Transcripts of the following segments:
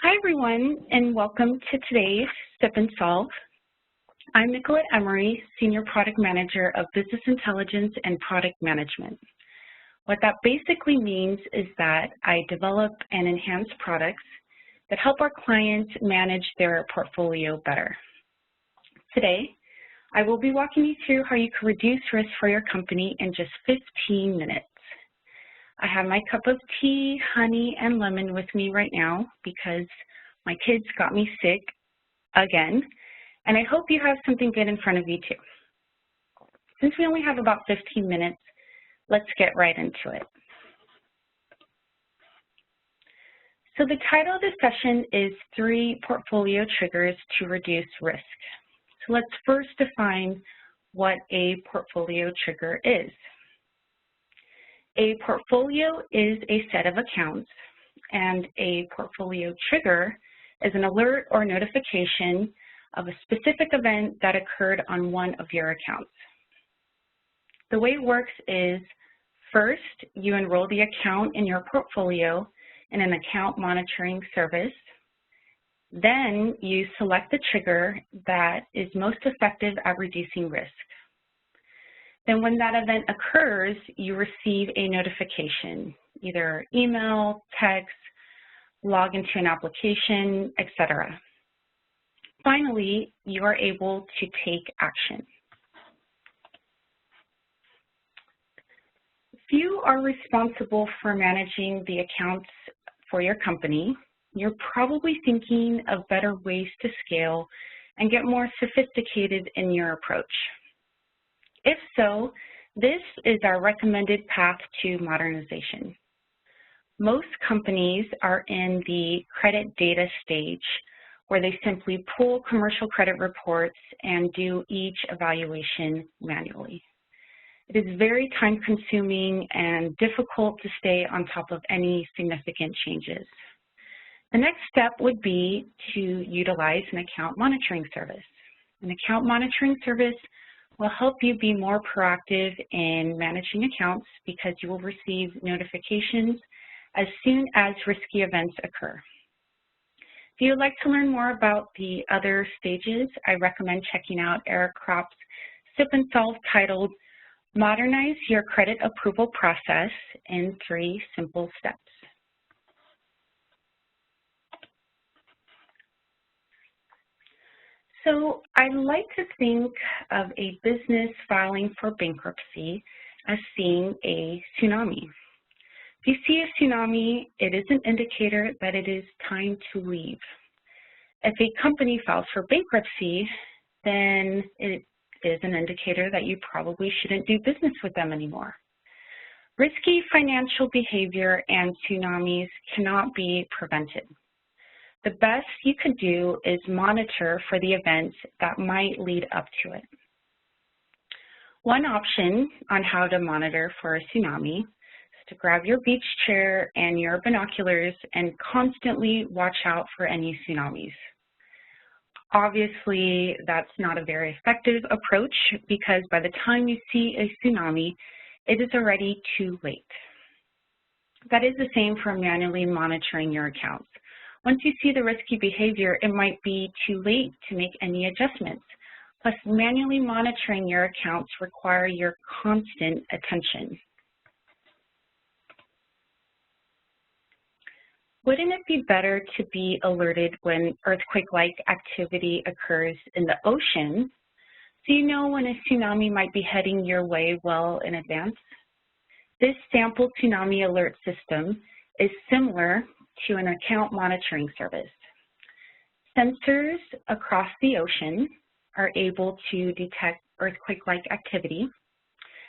Hi, everyone, and welcome to today's Sip and Solve. I'm Nicolette Emery, Senior Product Manager of Business Intelligence and Product Management. What that basically means is that I develop and enhance products that help our clients manage their portfolio better. Today, I will be walking you through how you can reduce risk for your company in just 15 minutes. I have my cup of tea, honey, and lemon with me right now because my kids got me sick again, and I hope you have something good in front of you too. Since we only have about 15 minutes, let's get right into it. So the title of this session is 3 Portfolio Triggers to Reduce Risk. So let's first define what a portfolio trigger is. A portfolio is a set of accounts, and a portfolio trigger is an alert or notification of a specific event that occurred on one of your accounts. The way it works is, first, you enroll the account in your portfolio in an account monitoring service. Then you select the trigger that is most effective at reducing risk. Then when that event occurs, you receive a notification, either email, text, log into an application, etc. Finally, you are able to take action. If you are responsible for managing the accounts for your company, you're probably thinking of better ways to scale and get more sophisticated in your approach. If so, this is our recommended path to modernization. Most companies are in the credit data stage, where they simply pull commercial credit reports and do each evaluation manually. It is very time-consuming and difficult to stay on top of any significant changes. The next step would be to utilize an account monitoring service. An account monitoring service will help you be more proactive in managing accounts because you will receive notifications as soon as risky events occur. If you would like to learn more about the other stages, I recommend checking out Eric Kropp's Sip and Solve titled Modernize Your Credit Approval Process in 3 Simple Steps. So I like to think of a business filing for bankruptcy as seeing a tsunami. If you see a tsunami, it is an indicator that it is time to leave. If a company files for bankruptcy, then it is an indicator that you probably shouldn't do business with them anymore. Risky financial behavior and tsunamis cannot be prevented. The best you could do is monitor for the events that might lead up to it. One option on how to monitor for a tsunami is to grab your beach chair and your binoculars and constantly watch out for any tsunamis. Obviously, that's not a very effective approach because by the time you see a tsunami, it is already too late. That is the same for manually monitoring your accounts. Once you see the risky behavior, it might be too late to make any adjustments. Plus, manually monitoring your accounts require your constant attention. Wouldn't it be better to be alerted when earthquake-like activity occurs in the ocean so you know when a tsunami might be heading your way well in advance? This sample tsunami alert system is similar to an account monitoring service. Sensors across the ocean are able to detect earthquake-like activity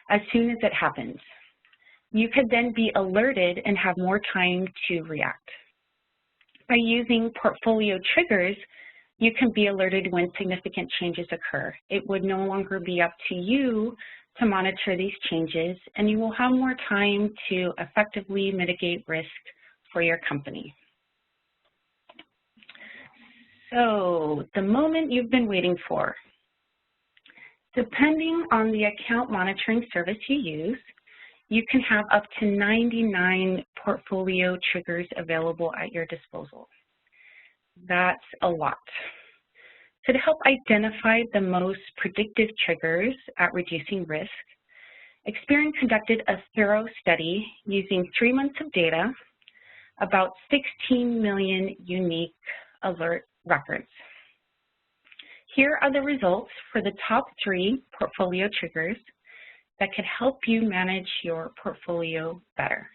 as soon as it happens. You could then be alerted and have more time to react. By using portfolio triggers, you can be alerted when significant changes occur. It would no longer be up to you to monitor these changes, and you will have more time to effectively mitigate risk for your company. So, the moment you've been waiting for. Depending on the account monitoring service you use, you can have up to 99 portfolio triggers available at your disposal. That's a lot. So to help identify the most predictive triggers at reducing risk, Experian conducted a thorough study using 3 months of data, about 16 million unique alert records. Here are the results for the top 3 portfolio triggers that could help you manage your portfolio better.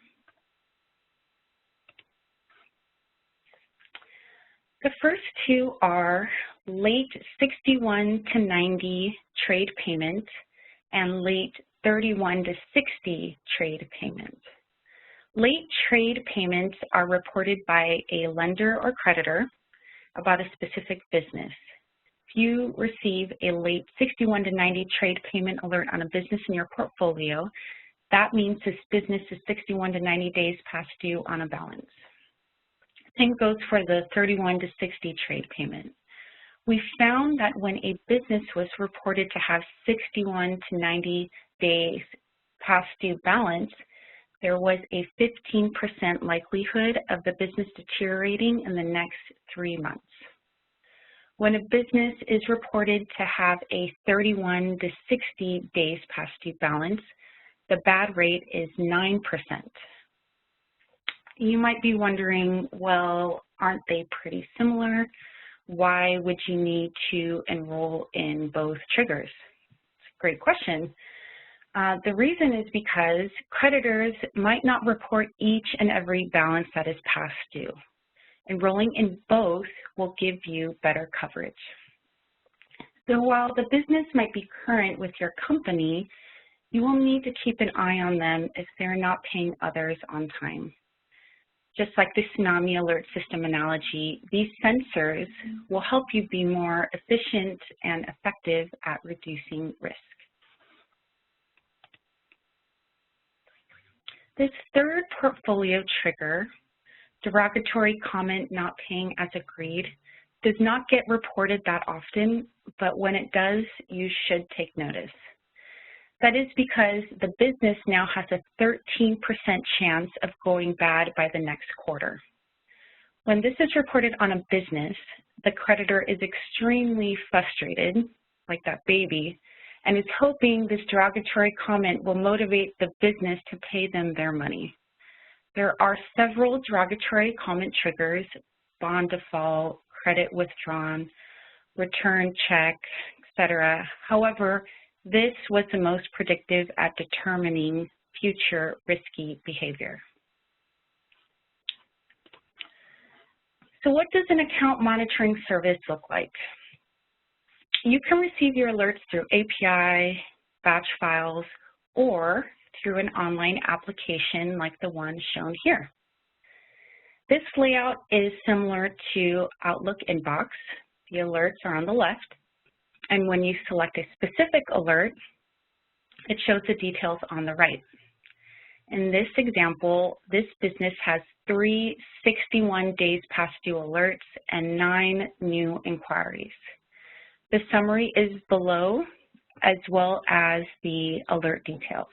The first 2 are late 61 to 90 trade payment and late 31 to 60 trade payment. Late trade payments are reported by a lender or creditor about a specific business. If you receive a late 61 to 90 trade payment alert on a business in your portfolio, that means this business is 61 to 90 days past due on a balance. Same goes for the 31 to 60 trade payment. We found that when a business was reported to have 61 to 90 days past due balance, there was a 15% likelihood of the business deteriorating in the next 3 months. When a business is reported to have a 31 to 60 days past due balance, the bad rate is 9%. You might be wondering, well, aren't they pretty similar? Why would you need to enroll in both triggers? It's a great question. The reason is because creditors might not report each and every balance that is past due. Enrolling in both will give you better coverage. So while the business might be current with your company, you will need to keep an eye on them if they're not paying others on time. Just like the tsunami alert system analogy, these sensors will help you be more efficient and effective at reducing risk. This third portfolio trigger, derogatory comment not paying as agreed, does not get reported that often, but when it does, you should take notice. That is because the business now has a 13% chance of going bad by the next quarter. When this is reported on a business, the creditor is extremely frustrated, like that baby, and is hoping this derogatory comment will motivate the business to pay them their money. There are several derogatory comment triggers: bond default, credit withdrawn, return check, etc. However, this was the most predictive at determining future risky behavior. So what does an account monitoring service look like? You can receive your alerts through API, batch files, or through an online application like the one shown here. This layout is similar to Outlook Inbox. The alerts are on the left, and when you select a specific alert, it shows the details on the right. In this example, this business has 3 61 days past due alerts and 9 new inquiries. The summary is below, as well as the alert details.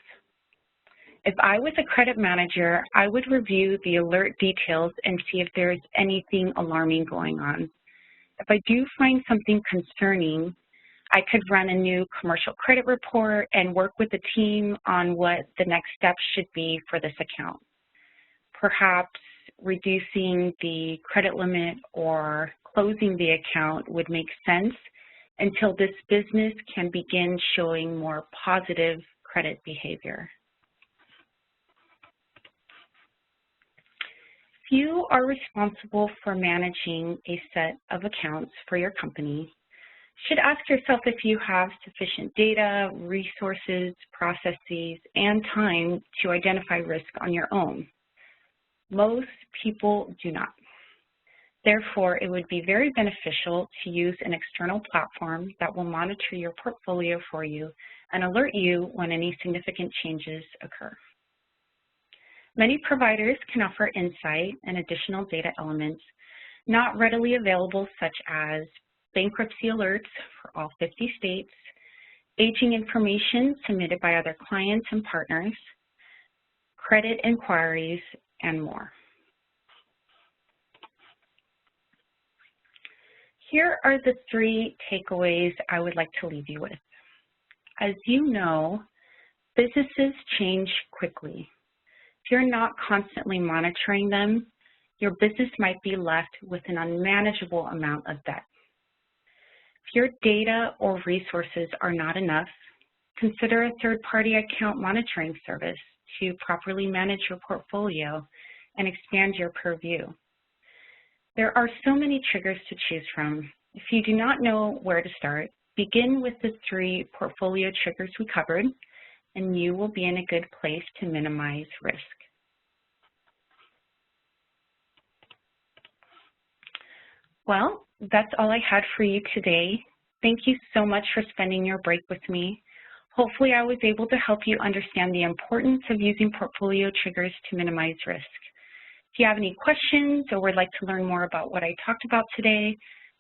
If I was a credit manager, I would review the alert details and see if there is anything alarming going on. If I do find something concerning, I could run a new commercial credit report and work with the team on what the next steps should be for this account. Perhaps reducing the credit limit or closing the account would make sense until this business can begin showing more positive credit behavior. If you are responsible for managing a set of accounts for your company, you should ask yourself if you have sufficient data, resources, processes, and time to identify risk on your own. Most people do not. Therefore, it would be very beneficial to use an external platform that will monitor your portfolio for you and alert you when any significant changes occur. Many providers can offer insight and additional data elements not readily available, such as bankruptcy alerts for all 50 states, aging information submitted by other clients and partners, credit inquiries, and more. here are the 3 takeaways I would like to leave you with. As you know, businesses change quickly. If you're not constantly monitoring them, your business might be left with an unmanageable amount of debt. If your data or resources are not enough, consider a third-party account monitoring service to properly manage your portfolio and expand your purview. There are so many triggers to choose from. If you do not know where to start, begin with the 3 portfolio triggers we covered, and you will be in a good place to minimize risk. Well, that's all I had for you today. Thank you so much for spending your break with me. Hopefully I was able to help you understand the importance of using portfolio triggers to minimize risk. If you have any questions or would like to learn more about what I talked about today,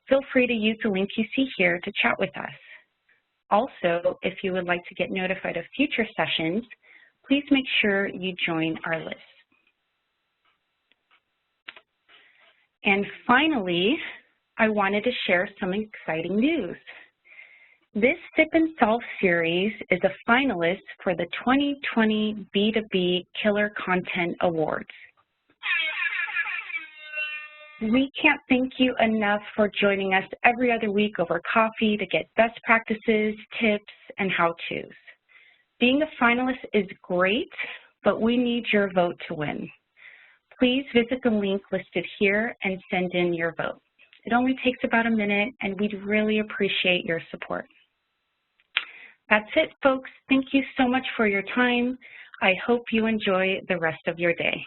feel free to use the link you see here to chat with us. Also, if you would like to get notified of future sessions, please make sure you join our list. And finally, I wanted to share some exciting news. This Sip and Solve series is a finalist for the 2020 B2B Killer Content Awards. We can't thank you enough for joining us every other week over coffee to get best practices, tips, and how-tos. Being a finalist is great, but we need your vote to win. Please visit the link listed here and send in your vote. It only takes about a minute, and we'd really appreciate your support. That's it, folks. Thank you so much for your time. I hope you enjoy the rest of your day.